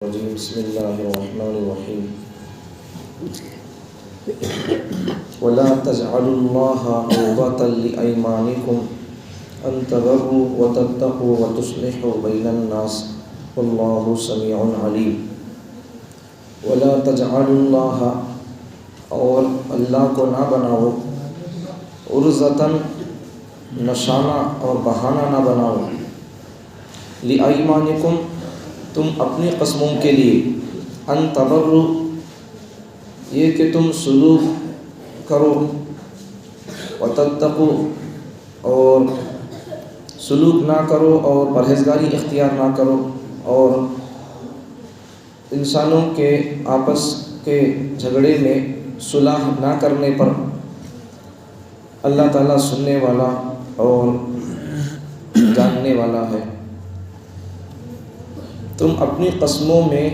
بسم اللہ الرحمن الرحیم ولا تجعلوا الله عرضة لأيمانكم أن تبروا وتتقوا وتصلحوا بين الناس والله سميع عليم ولا تجعلوا الله اور اللہ کو نہ بناؤ عرضة نشانہ اور بہانہ نہ بناؤ لأيمانكم تم اپنی قسموں کے لیے ان تبروا یہ کہ تم سلوک کرو وتتقوا اور سلوک نہ کرو اور پرہیزگاری اختیار نہ کرو اور انسانوں کے آپس کے جھگڑے میں صلح نہ کرنے پر اللہ تعالیٰ سننے والا اور جاننے والا ہے۔ تم اپنی قسموں میں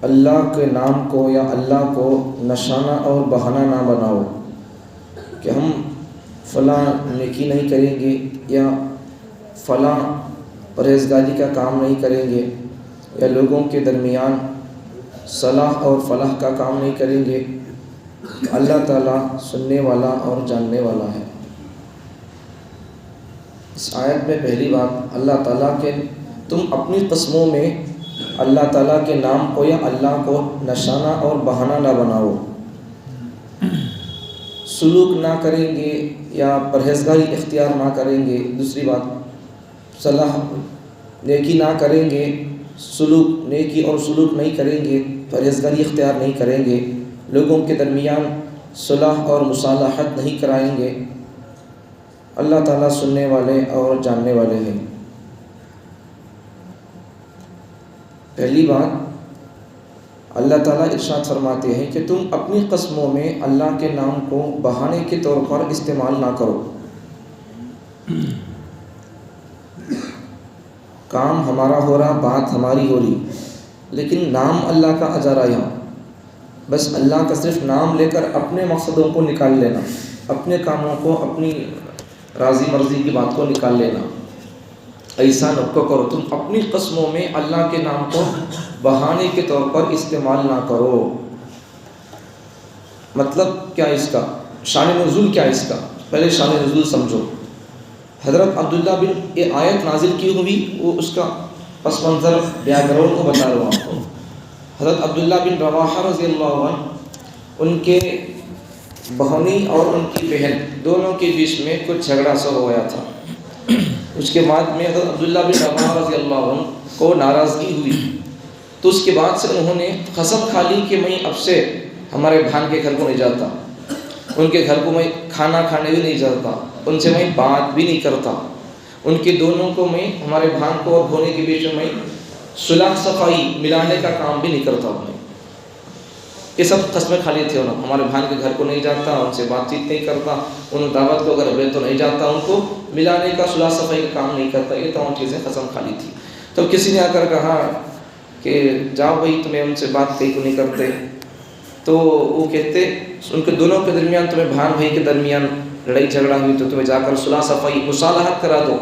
اللہ کے نام کو یا اللہ کو نشانہ اور بہانہ نہ بناؤ کہ ہم فلاں نیکی نہیں کریں گے یا فلاں پرہیزگاری کا کام نہیں کریں گے یا لوگوں کے درمیان صلاح اور فلاح کا کام نہیں کریں گے۔ اللہ تعالیٰ سننے والا اور جاننے والا ہے۔ اس آیت میں پہلی بات اللہ تعالیٰ کے تم اپنی قسموں میں اللہ تعالیٰ کے نام کو یا اللہ کو نشانہ اور بہانہ نہ بناؤ، سلوک نہ کریں گے یا پرہیزگاری اختیار نہ کریں گے۔ دوسری بات صلاح نیکی نہ کریں گے، سلوک نیکی اور سلوک نہیں کریں گے، پرہیزگاری اختیار نہیں کریں گے، لوگوں کے درمیان صلح اور مصالحت نہیں کرائیں گے۔ اللہ تعالیٰ سننے والے اور جاننے والے ہیں۔ پہلی بات اللہ تعالیٰ ارشاد فرماتے ہیں کہ تم اپنی قسموں میں اللہ کے نام کو بہانے کے طور پر استعمال نہ کرو۔ کام ہمارا ہو رہا، بات ہماری ہو رہی، لیکن نام اللہ کا آ جا رہا یہاں، بس اللہ کا صرف نام لے کر اپنے مقصدوں کو نکال لینا، اپنے کاموں کو، اپنی راضی مرضی کی بات کو نکال لینا۔ ایسا نہ کرو، تم اپنی قسموں میں اللہ کے نام کو بہانے کے طور پر استعمال نہ کرو۔ مطلب کیا اس کا؟ شان نزول کیا اس کا؟ پہلے شان نزول سمجھو۔ حضرت عبداللہ بن یہ آیت نازل کی ہوئی، وہ اس کا پس منظر بیک گراؤنڈ کو بتا رہا ہوں آپ کو۔ حضرت عبداللہ بن رواحہ رضی اللہ عنہ، ان کے بہنی اور ان کی بہن دونوں کے بیچ میں کچھ جھگڑا سا ہو گیا تھا۔ اس کے بعد میں حضرت عبداللہ بن رواحہ رضی اللہ عنہ کو ناراضگی ہوئی، تو اس کے بعد سے انہوں نے قسم کھا لی کہ میں اب سے ہمارے بھان کے گھر کو نہیں جاتا، ان کے گھر کو میں کھانا کھانے بھی نہیں جاتا، ان سے میں بات بھی نہیں کرتا، ان کے دونوں کو میں ہمارے بھان کو اور بھونے کے بیچ میں صلح صفائی ملانے کا کام بھی نہیں کرتا ہوں۔ یہ سب قسمیں کھا لی تھے انہوں، ہمارے بھان کے گھر کو نہیں جاتا، ان سے بات چیت نہیں کرتا، ان دعوت کو اگر تو نہیں جاتا، ان کو ملانے کا صلح صفائی کا کام نہیں کرتا، یہ تمام چیزیں قسم کھا لی تھی۔ تو کسی نے آ کر کہا کہ جاؤ بھائی، تمہیں ان سے بات کہیں کو نہیں کرتے، تو وہ کہتے ان کے دونوں کے درمیان، تمہیں بھان بھائی کے درمیان لڑائی جھگڑا ہوئی تو تمہیں جا کر صلح صفائی مصالحت کرا دو۔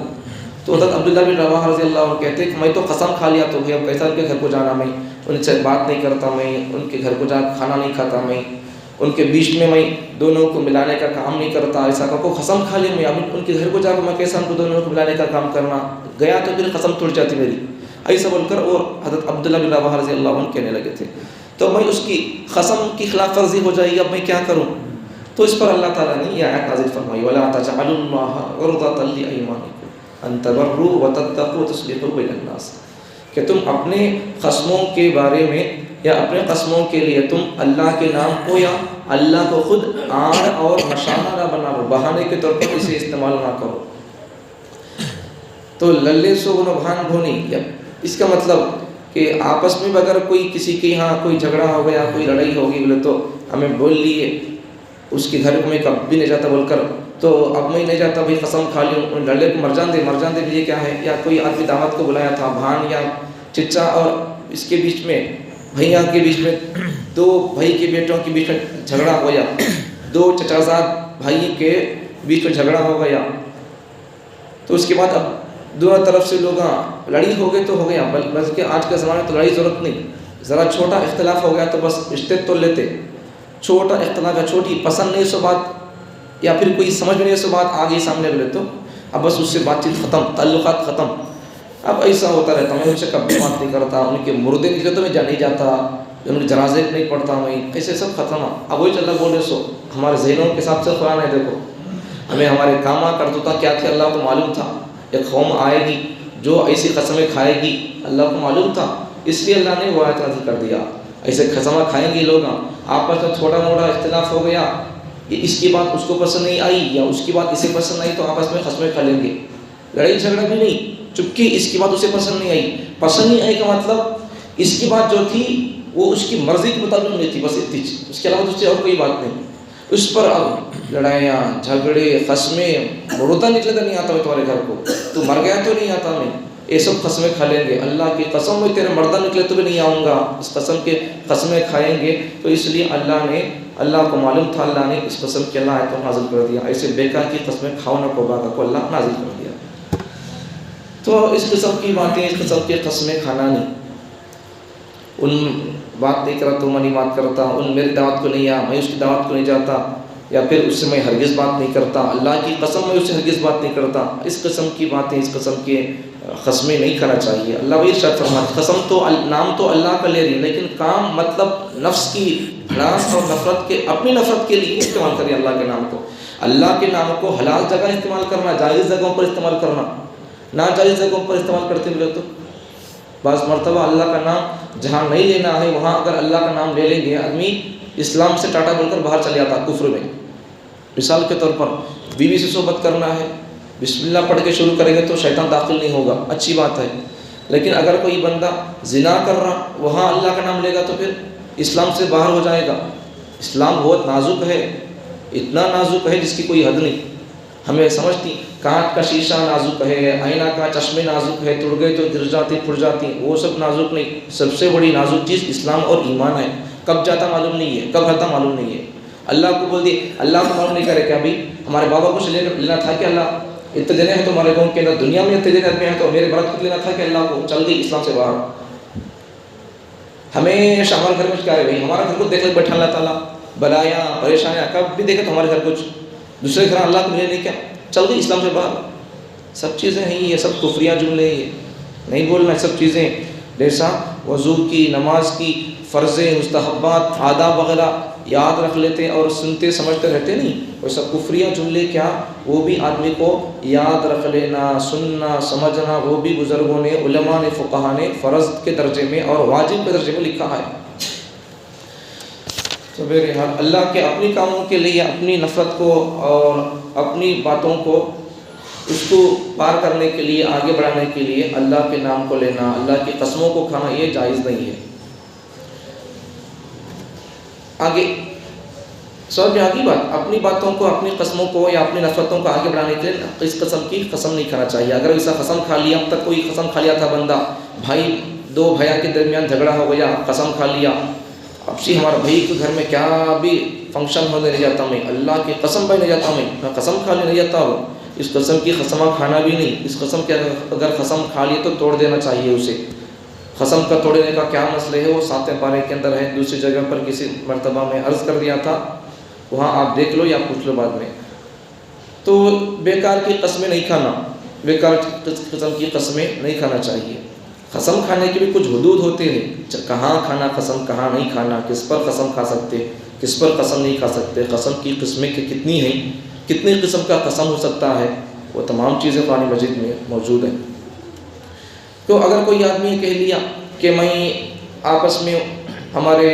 تو حضرت عبداللہ بن رواحہ رضی اللہ عنہ کہتے کہ میں تو قسم کھا لیا، تو بھائی اب کیسا ان کے گھر کو جانا، میں ان سے بات نہیں کرتا، میں ان کے گھر کو جا کھانا نہیں کھاتا، میں ان کے بیچ میں دونوں کو ملانے کا کام نہیں کرتا، ایسا کو قسم کھا لی میں اب ان کے گھر کو جا کر میں کیسا ان کو دونوں کو ملانے کا کام کرنا، گیا تو پھر قسم ٹوٹ جاتی میری، ایسا بول کر اور حضرت عبداللہ بن رواحہ رضی اللہ عنہ کہنے لگے تھے۔ تو میں اس کی قسم کی خلاف ورزی ہو جائے گی، اب میں کیا کروں؟ تو اس پر اللہ تعالیٰ نے یہ آیت نازل فرمائی، وَلَا تَجْعَلُوا اللَّهَ عُرْضَةً لِأَيْمَانِكُمْ أَن تَبَرُّوا وَتَتَّقُوا وَتُصْلِحُوا بَيْنَ النَّاسِ، کہ تم اپنے قسموں کے بارے میں یا اپنے قسموں کے لیے تم اللہ کے نام کو یا اللہ کو خود آڑ اور نشانہ نہ بناؤ، بہانے کے طور پر اسے استعمال نہ کرو۔ تو للے سو گنو بھان بھونی، اس کا مطلب کہ آپس میں اگر کوئی کسی کے یہاں کوئی جھگڑا ہو گیا، کوئی لڑائی ہوگی بولے تو ہمیں بول لیے اس کے گھر کو میں کبھی نہیں جاتا بول کر، تو اب میں نہیں جاتا بھائی قسم کھا لوں، لڑے کو مر جان دے یہ کیا ہے؟ یا کوئی آدمی دعوت کو بلایا تھا، بھان یا چچا اور اس کے بیچ میں بھیا کے بیچ میں، دو بھائی کے بیٹوں کے بیچ میں جھگڑا ہو گیا، دو چچا زاد بھائی کے بیچ میں جھگڑا ہو گیا، تو اس کے بعد اب دونوں طرف سے لوگ لڑی ہو گئے تو ہو گیا، بلکہ آج کے زمانے میں تو لڑائی ضرورت نہیں، ذرا چھوٹا اختلاف ہو گیا تو بس رشتے توڑ لیتے، چھوٹا اختلاف یا چھوٹی پسند نہیں سو بات یا پھر کوئی سمجھ میں نہیں سو بات آگے سامنے لے تو اب بس اس سے بات چیت ختم، تعلقات ختم۔ اب ایسا ہوتا رہتا، میں ان سے کبھی بات نہیں کرتا، ان کے مردے نکلے تو میں نہیں جاتا، ان کے جنازے نہیں پڑھتا میں، ایسے سب ختم۔ اب وہی چل رہا بولے سو ہمارے ذہنوں کے حساب سے قرآن ہے، دیکھو ہمیں ہمارے کام کرتا تھا کیا تھے اللہ کو معلوم تھا، ایک قوم آئے گی جو ایسی قسمیں کھائے گی اللہ کو معلوم تھا، اس لیے اللہ نے وہ آیت نازل کر دیا۔ ایسے قسمیں کھائیں گے لوگ، آپس میں تھوڑا موٹا اختلاف ہو گیا، اس کی بات اس کو پسند نہیں آئی یا اس کی بات اسے پسند آئی تو آپس میں قسمیں کھا لیں گے، لڑائی جھگڑا بھی نہیں، چونکہ اس کی بات اسے پسند نہیں آئی۔ پسند نہیں آئی کا مطلب اس کی بات جو تھی وہ اس کی مرضی کے مطابق نہیں تھی، بس اتنی، اس کے علاوہ دوسری اور کوئی بات نہیں۔ اس پر اب لڑائیاں جھگڑے قسمیں، مردہ نکلے تو نہیں آتا میں تمہارے گھر کو، تو مر گیا تو نہیں آتا میں، یہ سب قسمیں کھا لیں گے، اللہ کی قسم میں تیرے مردہ نکلے تو بھی نہیں آؤں گا، اس قسم کے قسمیں کھائیں گے۔ تو اس لیے اللہ کو معلوم تھا، اللہ نے اس قسم کے اللہ آیت کو نازل کر دیا، ایسے بیکار کی قسمیں کھاؤ نہ کوبا کو اللہ نازل کر دیا۔ تو اس قسم کی باتیں، اس قسم کے قسمیں کھانا نہیں، ان بات نہیں کرتا تو میں نہیں بات کرتا، ان میری دعوت کو نہیں آیا میں اس کی دعوت کو نہیں جاتا، یا پھر اس سے میں ہرگز بات نہیں کرتا، اللہ کی قسم میں اس سے ہرگز بات نہیں کرتا، اس قسم کی باتیں، اس قسم کے قسمیں نہیں کرنا چاہیے۔ اللہ وہی ارشاد فرماتا، قسم تو نام تو اللہ کا لے رہی لیکن کام مطلب نفس کی بھڑاس اور نفرت کے، اپنی نفرت کے لیے استعمال کریے اللہ کے نام کو، اللہ کے نام کو حلال جگہ استعمال کرنا، جائز جگہوں پر استعمال کرنا، ناجائز جگہوں پر استعمال کرتے ہوئے تو بعض مرتبہ اللہ کا نام جہاں نہیں لینا ہے وہاں اگر اللہ کا نام لے لیں گے، آدمی اسلام سے ٹاٹا بول کر باہر چلے جاتا کفر میں۔ مثال کے طور پر بیوی سے صحبت کرنا ہے، بسم اللہ پڑھ کے شروع کریں گے تو شیطان داخل نہیں ہوگا، اچھی بات ہے، لیکن اگر کوئی بندہ زنا کر رہا وہاں اللہ کا نام لے گا تو پھر اسلام سے باہر ہو جائے گا۔ اسلام بہت نازک ہے، اتنا نازک ہے جس کی کوئی حد نہیں، ہمیں سمجھتی کانچ کا شیشہ نازک ہے، آئینہ کا چشمے نازک ہے، ٹوٹ گئے تو گر جاتی پھٹ جاتی، وہ سب نازک نہیں، سب سے بڑی نازک چیز اسلام اور ایمان ہے، کب جاتا معلوم نہیں ہے، کب ہٹتا معلوم نہیں ہے۔ اللہ کو بول دی، اللہ کو معلوم نہیں کرے کہ ابھی ہمارے بابا کو لینا تھا کہ اللہ اتنے دینے ہیں تو ہمارے قوم کے اندر دنیا میں اتنے دینے ہیں تو میرے برات کو لینا تھا کہ اللہ کو، چل گئی اسلام سے باہر۔ ہمیشہ ہمارے گھر میں کیا ہے بھائی، ہمارا گھر کو دیکھ لے بیٹھا اللہ تعالیٰ، بلایاں پریشانیاں کب بھی دیکھے تو ہمارے گھر کچھ، دوسرے گھر اللہ کو ملے نہیں، کیا چل گئی اسلام سے باہر۔ سب چیزیں ہیں یہ سب کفریہ جملے، یہ نہیں بولنا، سب چیزیں جیسا وضو کی، نماز کی، فرض مستحبات، آداب وغیرہ یاد رکھ لیتے اور سنتے سمجھتے رہتے نہیں، ویسا کفریہ جملے کیا وہ بھی آدمی کو یاد رکھ لینا، سننا سمجھنا، وہ بھی بزرگوں نے، علماء نے، فقہاء نے فرض کے درجے میں اور واجب کے درجے میں لکھا ہے۔ تو بہرحال اللہ کے اپنی کاموں کے لیے، اپنی نفرت کو اور اپنی باتوں کو اس کو پار کرنے کے لیے، آگے بڑھانے کے لیے اللہ کے نام کو لینا، اللہ کی قسموں کو کھانا یہ جائز نہیں ہے۔ آگے سب میں آگے بات، اپنی باتوں کو، اپنی قسموں کو یا اپنی نفرتوں کو آگے بڑھانے کے لیے اس قسم کی قسم نہیں کھانا چاہیے۔ اگر ایسا قسم کھا لیا، اب تک کوئی قسم کھا لیا تھا بندہ، بھائی دو بھیا کے درمیان جھگڑا ہو گیا، قسم کھا لیا، اب سی ہمارا بھائی کے گھر میں کیا بھی فنکشن ہونے نہیں جاتا میں، اللہ کی قسم بھائی نہیں جاتا میں قسم کھانے نہیں جاتا ہوں، اس قسم کی قسمہ کھانا بھی نہیں، اس قسم کے اگر قسم کھا لیے تو توڑ دینا چاہیے اسے۔ قسم کا توڑنے کا کیا مسئلہ ہے وہ 7 پارے کے اندر ہے، دوسری جگہ پر کسی مرتبہ میں عرض کر دیا تھا، وہاں آپ دیکھ لو یا پوچھ لو بعد میں۔ تو بیکار کی قسمیں نہیں کھانا، بیکار قسم کی قسمیں نہیں کھانا چاہیے۔ قسم کھانے کے بھی کچھ حدود ہوتے ہیں، کہاں کھانا قسم، کہاں نہیں کھانا، کس پر قسم کھا سکتے، کس پر قسم نہیں کھا سکتے، قسم کی قسمیں کتنی ہیں، کتنی قسم کا قسم ہو سکتا ہے، وہ تمام چیزیں قرآن مجید میں موجود ہیں۔ تو اگر کوئی آدمی کہہ لیا کہ میں آپس میں ہمارے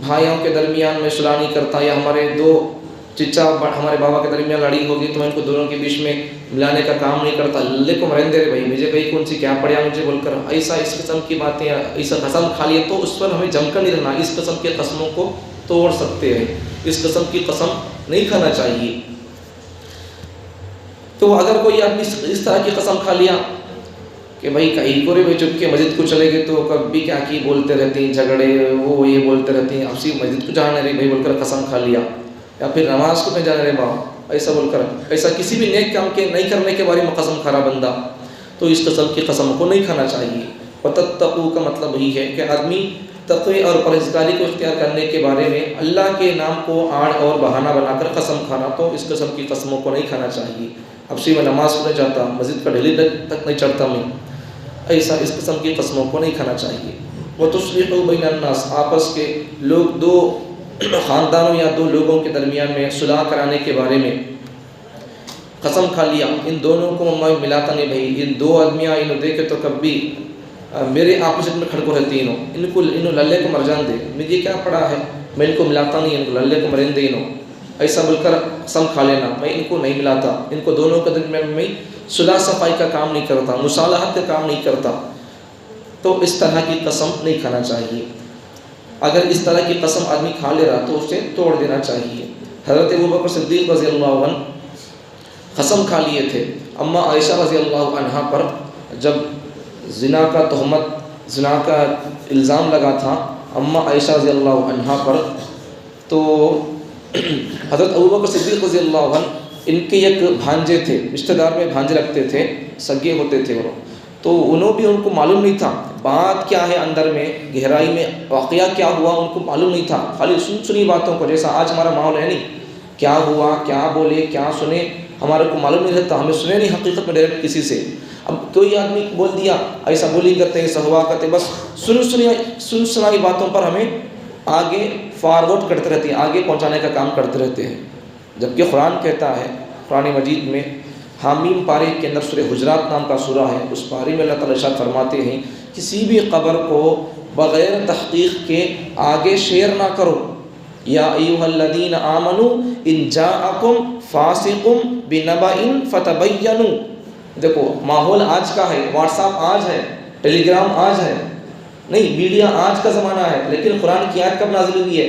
بھائیوں کے درمیان میں صلح نہیں کرتا، یا ہمارے دو چچا ہمارے بابا کے درمیان لڑائی ہوگی تو میں ان کو دونوں کے بیچ میں ملانے کا کام نہیں کرتا، اللہ کو مرین دے رہے بھائی، مجھے کہیں کون سی کیا پڑیا مجھے بول کر ایسا اس قسم کی باتیں، ایسا قسم کھا لیے تو اس پر ہمیں جم کر نہیں رہنا، اس قسم کے قسموں کو توڑ سکتے ہیں، اس قسم کی قسم نہیں کھانا چاہیے۔ تو اگر کوئی آدمی اس طرح کی قسم کھا لیا کہ بھائی کہیں کو رے چپ کے مسجد کو چلے گئے تو کبھی کیا کی بولتے رہتے ہیں، جھگڑے وہ یہ بولتے رہتے ہیں، اب سی مسجد کو جانا رہے بھائی بول کر قسم کھا لیا، یا پھر نماز کو نہیں جانا رہے باپ، ایسا بول کر ایسا کسی بھی نیک کام کے نہیں کرنے کے بارے میں قسم کھا رہا بندہ، تو اس قسم کی قسم کو نہیں کھانا چاہیے۔ وَتَتَّقُوا کا مطلب یہی ہے کہ آدمی تقوی اور پرہیزگاری کو اختیار کرنے کے بارے میں اللہ کے نام کو آڑ اور بہانہ بنا کر قسم کھانا، تو اس قسم کی قسموں کو نہیں کھانا چاہیے۔ اب سے میں نماز پڑھنے جاتا، مسجد کا ڈھیلی تک نہیں چڑھتا میں، ایسا اس قسم کی قسموں کو نہیں کھانا چاہیے۔ وَتُصْلِحُوا بَيْنَ النَّاسِ، آپس کے لوگ دو خاندانوں یا دو لوگوں کے درمیان میں صلح کرانے کے بارے میں قسم کھا لیا، ان دونوں کو میں ملاتا نہیں بھائی، ان دو آدمیاں انہوں دیکھے تو کبھی میرے آپوزٹ میں کھڑکو رہتی انہوں للے کو مر جان دے، مجھے کیا پڑا ہے، میں ان کو ملاتا نہیں، ان کو للے کو مرین دے ایسا بول کر قسم کھا لینا، میں ان کو نہیں ملاتا، ان کو دونوں کے درمیان میں صلح صفائی کا کام نہیں کرتا، مصالحت کا کام نہیں کرتا، تو اس طرح کی قسم نہیں کھانا چاہیے۔ اگر اس طرح کی قسم آدمی کھا لے رہا تو اسے توڑ دینا چاہیے۔ حضرت ابوبکر صدیق رضی اللہ عنہ قسم کھا لیے تھے اماں عائشہ رضی اللہ عنہ پر، جب زنا کا تہمت، زنا کا الزام لگا تھا اماں عائشہ رضی اللہ عنہ پر، تو حضرت ابوبکر صدیق رضی اللہ عنہ ان کے ایک بھانجے تھے، رشتہ دار میں بھانجے رکھتے تھے، سگے ہوتے تھے انہوں، تو انہوں بھی ان کو معلوم نہیں تھا بات کیا ہے، اندر میں گہرائی میں واقعہ کیا ہوا ان کو معلوم نہیں تھا، خالی سنی باتوں کو، جیسا آج ہمارا ماحول ہے نہیں، کیا ہوا، کیا بولے، کیا سنے، ہمارے کو معلوم نہیں رہتا، ہمیں سنے نہیں حقیقت میں ڈائریکٹ کسی سے۔ اب کوئی آدمی بول دیا ایسا بولی کرتے ایسا ہوا کرتے، بس سن سنائی باتوں پر ہمیں آگے فارورڈ کرتے رہتے ہیں، آگے پہنچانے کا کام کرتے رہتے ہیں، جبکہ قرآن کہتا ہے، قرآن مجید میں حامیم پارے کے اندر سورہ حجرات نام کا سورہ ہے، اس پارے میں اللہ تعالیٰ ارشاد فرماتے ہیں کسی بھی خبر کو بغیر تحقیق کے آگے شیئر نہ کرو، یا ایھا الذین آمنوا ان جاءکم فاسق بنبأ فتبینوا۔ دیکھو ماحول آج کا ہے، واٹس ایپ آج ہے، ٹیلی گرام آج ہے، نہیں میڈیا آج کا زمانہ ہے، لیکن قرآن کی آیت کب نازل ہوئی ہے؟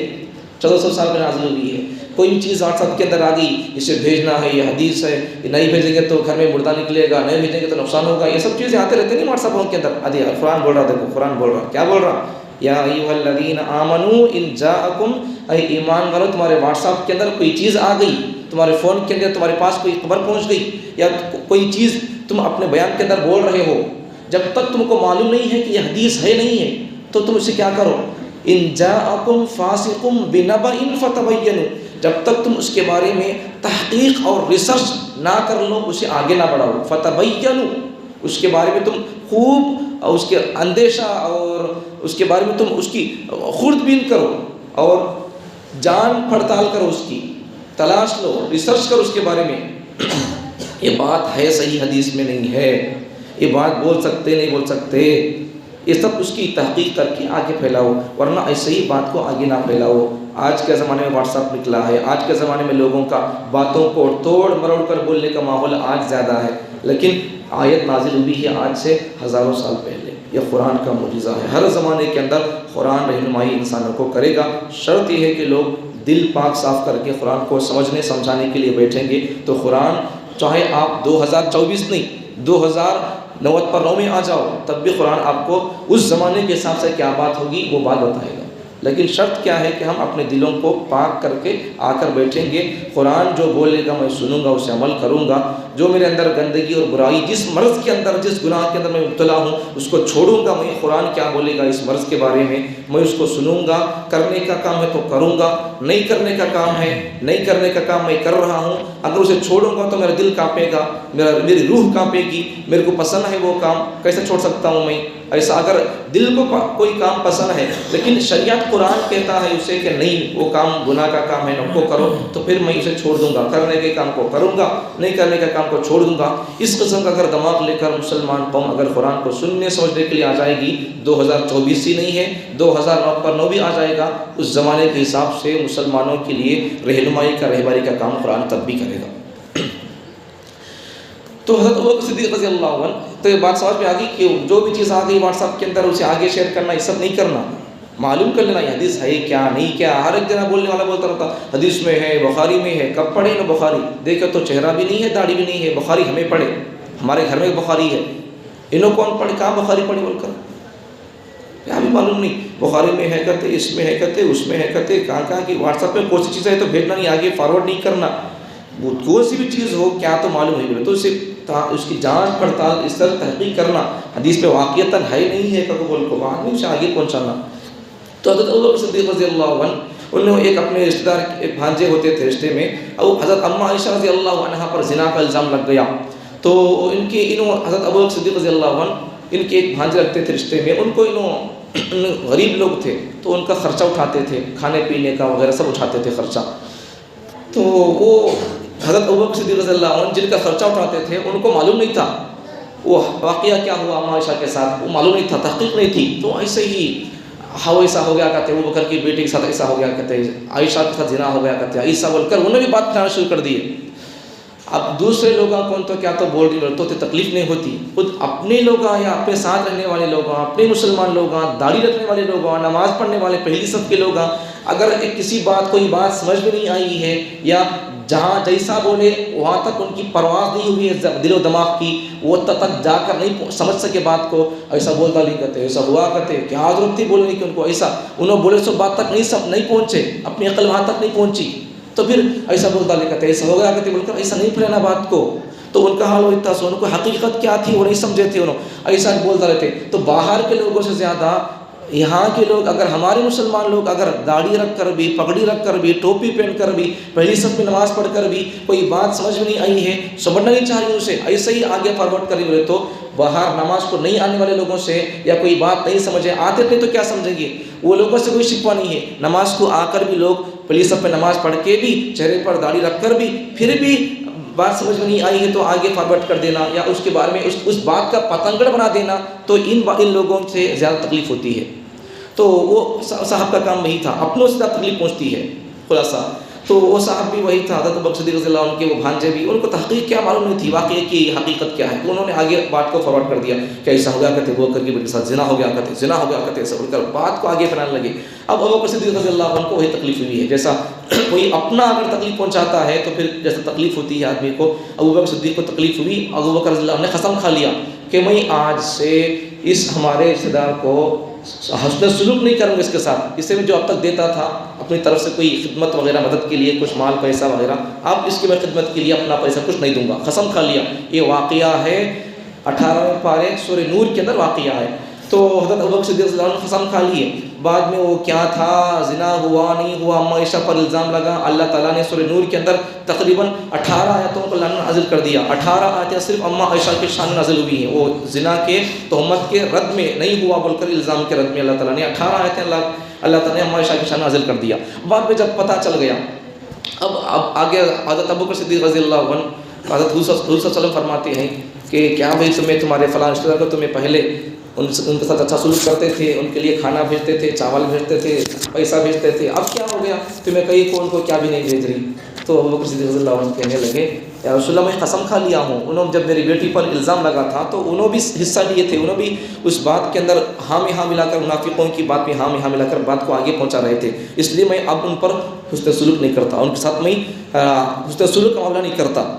1400 سال میں نازل ہوئی ہے۔ کوئی بھی چیز واٹس ایپ کے اندر آ گئی، اسے بھیجنا ہے، یہ حدیث ہے، یہ نہیں بھیجیں گے تو گھر میں مردہ نکلے گا، نہیں بھیجیں گے تو نقصان ہوگا، یہ سب چیزیں آتے رہتے نہیں واٹس ایپ کے اندر۔ ادھی قرآن بول رہا، دیکھو قرآن بول رہا، کیا بول رہا؟ یا ایھا الذین آمنوا ان جاءکم، اے ایمان والو تمہارے واٹس ایپ کے اندر کوئی چیز آ گئی، تمہارے فون کے اندر تمہارے پاس کوئی خبر پہنچ گئی، یا کوئی چیز تم اپنے بیان کے اندر بول رہے ہو، جب تک تم کو معلوم نہیں ہے کہ یہ حدیث ہے نہیں ہے تو تم اسے کیا کرو؟ ان جاءکم فاسق بنبأ فتبینوا، جب تک تم اس کے بارے میں تحقیق اور ریسرچ نہ کر لو، اسے آگے نہ بڑھاؤ، فتبینوا، اس کے بارے میں تم خوب اس کے اندیشہ اور اس کے بارے میں تم اس کی خوردبین کرو اور جان پڑتال کرو، اس کی تلاش لو، ریسرچ کرو اس کے بارے میں، یہ بات ہے صحیح حدیث میں نہیں ہے، یہ بات بول سکتے نہیں بول سکتے، یہ سب اس کی تحقیق کر کے آگے پھیلاؤ، ورنہ ایسے ہی بات کو آگے نہ پھیلاؤ۔ آج کے زمانے میں واٹس ایپ نکلا ہے، آج کے زمانے میں لوگوں کا باتوں کو توڑ مروڑ کر بولنے کا ماحول آج زیادہ ہے، لیکن آیت نازل ہوئی ہے آج سے ہزاروں سال پہلے، یہ قرآن کا معجزہ ہے۔ ہر زمانے کے اندر قرآن رہنمائی انسانوں کو کرے گا، شرط یہ ہے کہ لوگ دل پاک صاف کر کے قرآن کو سمجھنے سمجھانے کے لیے بیٹھیں گے، تو قرآن چاہے آپ 2024 نہیں 2099 میں آ جاؤ، تب بھی قرآن آپ کو اس زمانے کے حساب سے کیا بات ہوگی وہ بات بتائے گا۔ لیکن شرط کیا ہے کہ ہم اپنے دلوں کو پاک کر کے آ کر بیٹھیں گے، قرآن جو بولے گا میں سنوں گا، اسے عمل کروں گا، جو میرے اندر گندگی اور برائی، جس مرض کے اندر، جس گناہ کے اندر میں مبتلا ہوں، اس کو چھوڑوں گا میں، قرآن کیا بولے گا اس مرض کے بارے میں اس کو سنوں گا، کرنے کا کام ہے تو کروں گا، نہیں کرنے کا کام ہے، نہیں کرنے کا کام میں کر رہا ہوں، اگر اسے چھوڑوں گا تو میرا دل کانپے گا، میری روح کانپے گی، میرے کو پسند ہے وہ کام، کیسے چھوڑ سکتا ہوں میں؟ ایسا اگر دل کو کوئی کام پسند ہے لیکن شریعت قرآن کہتا ہے اسے کہ نہیں وہ کام گناہ کا کام ہے، نہ کو کرو، تو پھر میں اسے چھوڑ دوں گا، کرنے کے کام کو کروں گا، نہیں کرنے کے کام کو چھوڑ دوں گا۔ اس قسم کا اگر دماغ لے کر مسلمان قوم اگر قرآن کو سننے سمجھنے کے لیے آ جائے گی، 2024 ہی نہیں ہے 2009 بھی آ جائے گا، اس زمانے کے حساب سے مسلمانوں کے لیے رہنمائی کا رہبری کا کام قرآن تب بھی کرے گا۔ تو حضرت ابوبکر صدیق رضی اللہ عنہ تو یہ بات سمجھ میں آ گئی کہ جو بھی چیز آ گئی واٹس ایپ کے اندر اسے آگے شیئر کرنا، یہ سب نہیں کرنا، معلوم کر لینا یہ حدیث ہے کیا نہیں کیا۔ ہر ایک جنا بولنے والا بولتا رہتا حدیث میں ہے، بخاری میں ہے، کب پڑھے نا بخاری؟ دیکھو تو چہرہ بھی نہیں ہے، داڑھی بھی نہیں ہے، بخاری ہمیں پڑھے، ہمارے گھر میں بخاری ہے، انہوں کون پڑھے؟ کہاں بخاری پڑھی بول کر؟ کیا بھی معلوم نہیں، بخاری میں ہے کہتے، اس میں ہے کہتے، اس میں ہے کہتے، کہاں کی واٹس ایپ پہ کوئی سی چیزیں ہے تو بھیجنا نہیں، آگے فارورڈ نہیں کرنا۔ وہ کوئی سی بھی چیز ہو کیا تو معلوم نہیں، تو اس کی جانچ پڑتال اس طرح تحقیق کرنا حدیث پہ واقعتاً ہے نہیں ہے قبول کو آدمی سے آگے پہنچانا. تو حضرت ابوبکر صدیق رضی اللہ عنہ انہوں ایک اپنے رشتہ دار ایک بھانجے ہوتے تھے رشتے میں، اور حضرت اماں عائشہ رضی اللہ عنہا پر زنا کا الزام لگ گیا. تو حضرت ابوبکر صدیق رضی اللہ عنہ ان کے ایک بھانجے رکھتے تھے رشتے میں، ان کو غریب لوگ تھے تو ان کا خرچہ اٹھاتے تھے، کھانے پینے کا وغیرہ سب اٹھاتے تھے خرچہ. تو وہ حضرت ابوبکر صدیق رضی اللہ عنہ جن کا خرچہ اٹھاتے تھے ان کو معلوم نہیں تھا وہ واقعہ کیا ہوا اماں عائشہ کے ساتھ، وہ معلوم نہیں تھا، تحقیق نہیں تھی. تو ایسے ہی ایسا ہو گیا کہتے ہیں، ابوبکر کی بیٹی کے ساتھ ایسا ہو گیا کہتے ہیں، عائشہ کے ساتھ زنا ہو گیا کہتے ہیں، ایسا بول کر انہوں نے بھی بات کہنا شروع کر دی. اب دوسرے لوگوں کو تو کیا تو بول رہی تو تکلیف نہیں ہوتی، خود اپنے لوگ یا اپنے ساتھ رہنے والے لوگ، اپنے مسلمان لوگ، داڑھی رکھنے والے لوگ، نماز پڑھنے والے پہلی صف کے لوگ، اگر کسی بات کوئی بات سمجھ میں نہیں آئی ہے یا جہاں جیسا بولے وہاں تک ان کی پرواز نہیں ہوئی ہے دل و دماغ کی، وہ تک جا کر نہیں سمجھ سکے بات کو، ایسا بولتا نہیں کرتے، ایسا ہوا کرتے، کیا ضرورت تھی بولنے کی ان کو، ایسا انہوں بولے سو بات تک نہیں پہنچے، اپنی عقل وہاں تک نہیں پہنچی، تو پھر ایسا بولتا نہیں کرتے، ایسا ہو گیا کرتے بول کر ایسا نہیں پھیلانا بات کو. تو ان کا حال ہوتا سو ان کو حقیقت کیا تھی وہ نہیں سمجھے تھے، انہوں ایسا بولتا رہتے. تو باہر کے لوگوں سے زیادہ یہاں کے لوگ، اگر ہمارے مسلمان لوگ اگر داڑھی رکھ کر بھی، پگڑی رکھ کر بھی، ٹوپی پہن کر بھی، پہلی صف میں نماز پڑھ کر بھی کوئی بات سمجھ میں نہیں آئی ہے، سمجھنا نہیں چاہیے اسے، ایسے ہی آگے فارورڈ کریں گے. تو باہر نماز کو نہیں آنے والے لوگوں سے یا کوئی بات نہیں سمجھے آتے تھے تو کیا سمجھیں گے، وہ لوگوں سے کوئی شکوہ نہیں ہے. نماز کو آ کر بھی لوگ پہلی صف میں نماز پڑھ کے بھی، چہرے پر داڑھی رکھ کر بھی، پھر بھی بات سمجھ میں نہیں آئی ہے تو آگے فارورڈ کر دینا یا اس کے بارے میں اس بات کا پتنگڑ بنا دینا، تو ان لوگوں سے زیادہ تکلیف ہوتی ہے. تو وہ صاحب کا کام وہی تھا، اپنوں سے زیادہ تکلیف پہنچتی ہے خلاصہ. تو وہ صاحب بھی وہی تھا، حضرت ابوبکر صدیق رضی اللہ عنہ کے وہ بھانجے بھی، ان کو تحقیق کیا معلوم نہیں تھی، واقعے کی حقیقت کیا ہے، تو انہوں نے آگے بات کو فارورڈ کر دیا کہ ایسا ہو گیا کرتے ابوبکر کی بیٹی کے ساتھ زنا ہو گیا کرتے، زنا ہو گیا کرتے، ایسا بول کر بات کو آگے پھیلانے لگے. اب ابوبکر صدیق رضی اللہ عنہ کو وہی تکلیف ہوئی ہے، جیسا کوئی اپنا اگر تکلیف پہنچاتا ہے تو پھر جیسا تکلیف ہوتی ہے آدمی کو، ابوبکر صدیق کو تکلیف ہوئی. ابوبکر رضی اللہ عنہ نے قسم کھا لیا کہ میں آج سے اس ہمارے رشتہ دار کو حسن سلوک نہیں کروں گا، اس کے ساتھ اسے میں جو اب تک دیتا تھا اپنی طرف سے کوئی خدمت وغیرہ مدد کے لیے کچھ مال پیسہ وغیرہ، اب اس کی میں خدمت کے لیے اپنا پیسہ کچھ نہیں دوں گا، قسم کھا لیا. یہ واقعہ ہے 18ویں پارے سورہ نور کے اندر واقعہ ہے. تو حضرت ابوبکر صدیق رضی اللہ عنہ نے قسم کھا لی ہے. بعد میں وہ کیا تھا، زنا ہوا نہیں ہوا، اماں عائشہ پر الزام لگا، اللہ تعالیٰ نے سورہ نور کے اندر تقریباً 18 آیتوں کو نازل کر دیا. 18 آیتیں صرف اماں عائشہ کے شان نازل ہوئی ہیں، وہ زنا کے تہمت کے رد میں نہیں ہوا بول کر الزام کے رد میں اللہ تعالیٰ نے 18 آیتیں اللہ تعالیٰ نے اماں عائشہ کے شان نازل کر دیا. بعد میں جب پتہ چل گیا، اب آگے حضرت ابوبکر صدیق رضی اللہ عنہ، حضرت حضور صلی اللہ علیہ وسلم فرماتے ہیں کہ کیا بھائی تمہارے فلاں رشتہ دار کو تمہیں پہلے ان کے ساتھ اچھا سلوک کرتے تھے، ان کے لیے کھانا بھیجتے تھے، چاول بھیجتے تھے، پیسہ بھیجتے تھے، اب کیا ہو گیا تمہیں کہیں کون کو کیا بھی نہیں بھیج رہی. تو ابوبکر صدیق رضی اللہ عنہ کہنے لگے یا رسول اللہ میں قسم کھا لیا ہوں، انہوں جب میری بیٹی پر الزام لگا تھا تو انہوں بھی حصہ لیے تھے، انہوں بھی اس بات کے اندر ہاں میں ہاں ملا کر، منافقوں کی بات میں ہاں میں ہاں ملا کر بات کو آگے پہنچا رہے تھے، اس لیے میں اب ان پر حسن سلوک نہیں کرتا، ان کے ساتھ میں حسن سلوک کا معاملہ نہیں کرتا.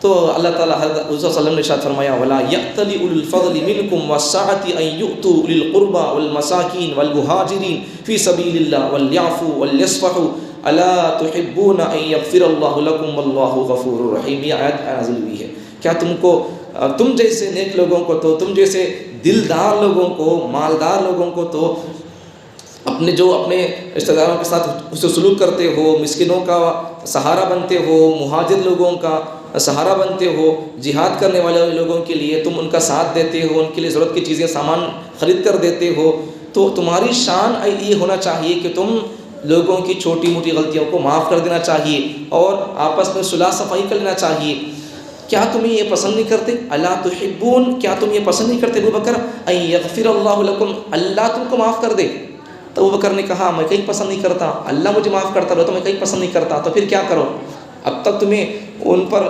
تو اللہ تعالیٰ حضرت صلی اللہ علیہ وسلم نے ارشاد فرمایا وَلَا يَأْتَلِ أُولُو الْفَضْلِ مِنْكُمْ وَالسَّعَةِ أَنْ يُؤْتُوا أُولِي الْقُرْبَى وَالْمَسَاكِينِ وَالْمُهَاجِرِينَ فِي سَبِيلِ اللَّهِ وَلْيَعْفُوا وَلْيَصْفَحُوا أَلَا تُحِبُّونَ أَنْ يَغْفِرَ اللَّهُ لَكُمْ وَاللَّهُ غَفُورٌ رَحِيمٌ. یہ آیت نازل ہوئی ہے. کیا تم جیسے نیک لوگوں کو، تو تم جیسے دلدار لوگوں کو، مالدار لوگوں کو تو اپنے رشتہ داروں کے ساتھ حسن سلوک کرتے ہو، مسکینوں کا سہارا بنتے ہو، مہاجر لوگوں کا سہارا بنتے ہو، جہاد کرنے والے لوگوں کے لیے تم ان کا ساتھ دیتے ہو، ان کے لیے ضرورت کی چیزیں سامان خرید کر دیتے ہو، تو تمہاری شان یہ ہونا چاہیے کہ تم لوگوں کی چھوٹی موٹی غلطیوں کو معاف کر دینا چاہیے اور آپس میں صلح صفائی کر لینا چاہیے. کیا تمہیں یہ پسند نہیں کرتے؟ الا تحبون، کیا تم یہ پسند نہیں کرتے ابوبکر ان یغفر اللہ لکم، اللہ تم کو معاف کر دے؟ تو ابوبکر نے کہا میں کہیں پسند نہیں کرتا، اللہ مجھے معاف کرتا رہو تو میں کہیں پسند نہیں کرتا. تو پھر کیا کرو؟ اب تک تمہیں ان پر،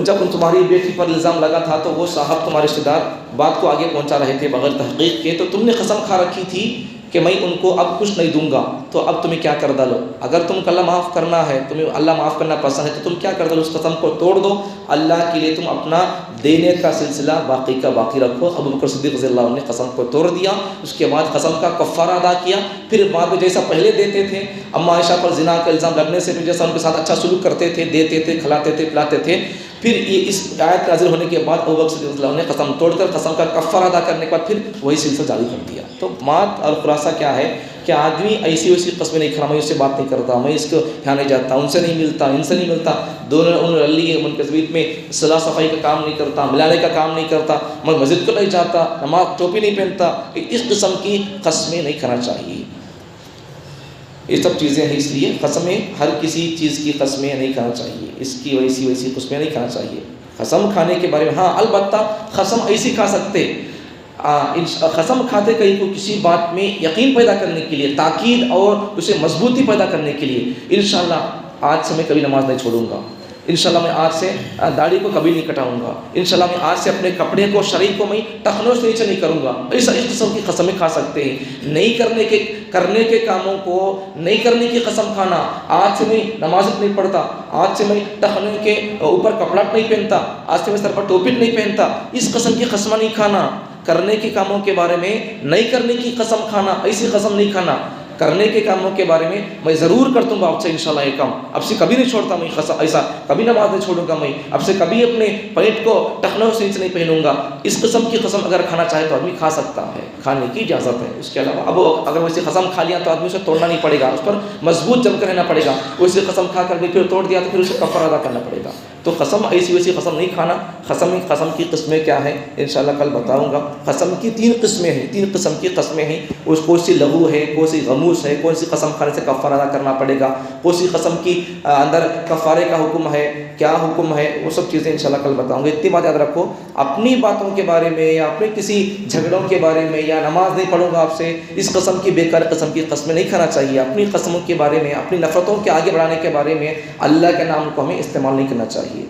جب تمہاری بیٹی پر الزام لگا تھا تو وہ صاحب تمہارے رشتہ دار بات کو آگے پہنچا رہے تھے بغیر تحقیق کے، تو تم نے قسم کھا رکھی تھی کہ میں ان کو اب کچھ نہیں دوں گا تو اب تمہیں کیا کر ڈالو، اگر تم کو اللہ معاف کرنا ہے، تمہیں اللہ معاف کرنا پسند ہے تو تم کیا کر ڈالو، اس قسم کو توڑ دو، اللہ کے لیے تم اپنا دینے کا سلسلہ باقی کا باقی رکھو۔ ابو بکر صدیق رضی اللہ عنہ نے قسم کو توڑ دیا، اس کے بعد قسم کا کفارہ ادا کیا، پھر بعد میں جیسا پہلے دیتے تھے، اما عائشہ پر زنا کا الزام لگنے سے بھی جیسا ان کے ساتھ اچھا سلوک کرتے تھے، دیتے تھے، کھلاتے تھے، پلاتے تھے، پھر یہ اس آیت نازل ہونے کے بعد ابو بکر صدیق رضی اللہ عنہ نے قسم توڑ کر قسم کا کفارہ ادا کرنے کے بعد پھر وہی سلسلہ جاری کر دیا۔ تو بات اور خلاصہ کیا ہے کہ آدمی ایسی ویسی قسمیں نہیں کھانا، میں اس سے بات نہیں کرتا، میں اس کو یہاں نہیں جاتا، ان سے نہیں ملتا، ان سے نہیں ملتا، دونوں ان رلی منقذبیت میں صلاح صفائی کا کام نہیں کرتا، ملانے کا کام نہیں کرتا، میں مسجد کو نہیں جاتا، نماز ٹوپی نہیں پہنتا، اس قسم کی قسمیں نہیں کھانا چاہیے۔ یہ سب چیزیں ہیں، اس لیے قسمیں ہر کسی چیز کی قسمیں نہیں کھانا چاہیے، اس کی ویسی قسمیں نہیں کھانا چاہیے۔ قسم کھانے کے بارے میں ہاں البتہ قسم ایسی کھا سکتے، قسم کھاتے کہیں کو کسی بات میں یقین پیدا کرنے کے لیے، تاکید اور اسے مضبوطی پیدا کرنے کے لیے، انشاءاللہ آج سے میں کبھی نماز نہیں چھوڑوں گا، انشاءاللہ میں آج سے داڑھی کو کبھی نہیں کٹاؤں گا، انشاءاللہ میں آج سے اپنے کپڑے کو، شریر کو میں ٹخنوں سے نیچے نہیں کروں گا، اس قسم کی قسمیں کھا سکتے ہیں۔ نہیں کرنے کے کاموں کو نہیں کرنے کی قسم کھانا، آج سے میں نماز نہیں پڑھتا، آج سے میں ٹخنے کے اوپر کپڑا نہیں پہنتا، آج سے میں سر پر ٹوپی نہیں پہنتا، اس قسم کی قسم نہیں کھانا۔ کرنے کے کاموں کے بارے میں نہیں کرنے کی قسم کھانا، ایسی قسم نہیں کھانا۔ کرنے کے کاموں کے بارے میں ضرور کرتا ہوں اب سے انشاءاللہ یہ کام، اب سے کبھی نہیں چھوڑتا میں قسم، ایسا کبھی نماز نہیں چھوڑوں گا میں، اب سے کبھی اپنے پیٹ کو ٹخنوں سے نیچے نہیں پہنوں گا۔ اس قسم کی قسم اگر کھانا چاہے تو آدمی کھا سکتا ہے، کھانے کی اجازت ہے۔ اس کے علاوہ اب اگر ویسے قسم کھا لیا تو آدمی اسے توڑنا نہیں پڑے گا، اس پر مضبوط جم کر رہنا پڑے گا۔ ویسے قسم کھا کر بھی پھر توڑ دیا تو پھر اسے کفارہ ادا کرنا پڑے گا۔ تو قسم ایسی ویسی قسم نہیں کھانا۔ قسم کی قسمیں کیا ہیں انشاءاللہ کل بتاؤں گا۔ قسم کی 3 قسمیں ہیں، 3 قسم کی قسمیں ہیں، اس کون سی لغو ہے، کون سی غموس ہے، کون سی قسم کھانے سے کفارہ ادا کرنا پڑے گا، کون سی قسم کی اندر کفارے کا حکم ہے، کیا حکم ہے، وہ سب چیزیں انشاءاللہ کل بتاؤں گا۔ اتنی بات یاد رکھو، اپنی باتوں کے بارے میں یا اپنے کسی جھگڑوں کے بارے میں یا نماز نہیں پڑھوں گا آپ سے، اس قسم کی بیکار قسم کی قسمیں نہیں کھانا چاہیے۔ اپنی قسموں کے بارے میں، اپنی نفرتوں کے آگے بڑھانے کے بارے میں اللہ کے نام کو ہمیں استعمال نہیں کرنا چاہیے۔